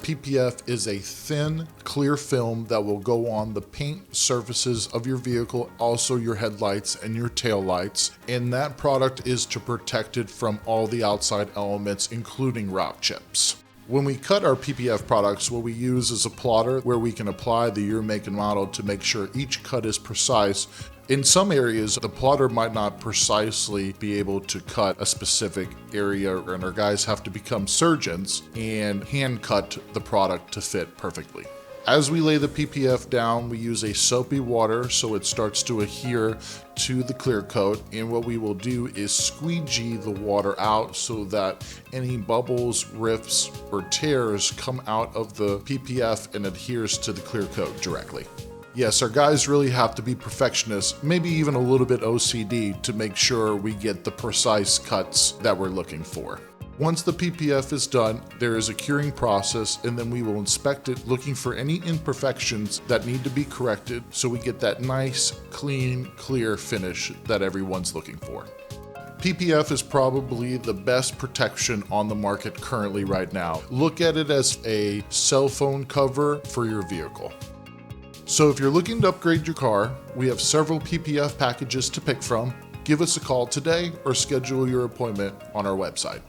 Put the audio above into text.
PPF is a thin, clear film that will go on the paint surfaces of your vehicle, also your headlights and your tail lights. And that product is to protect it from all the outside elements, including rock chips. When we cut our PPF products, what we use is a plotter where we can apply the year, make, and model to make sure each cut is precise. In some areas, the plotter might not precisely be able to cut a specific area, and our guys have to become surgeons and hand cut the product to fit perfectly. As we lay the PPF down, we use a soapy water so it starts to adhere to the clear coat, and what we will do is squeegee the water out so that any bubbles, rifts, or tears come out of the PPF and adheres to the clear coat directly. Yes, our guys really have to be perfectionists, maybe even a little bit OCD, to make sure we get the precise cuts that we're looking for. Once the PPF is done, there is a curing process, and then we will inspect it looking for any imperfections that need to be corrected so we get that nice, clean, clear finish that everyone's looking for. PPF is probably the best protection on the market currently right now. Look at it as a cell phone cover for your vehicle. So if you're looking to upgrade your car, we have several PPF packages to pick from. Give us a call today or schedule your appointment on our website.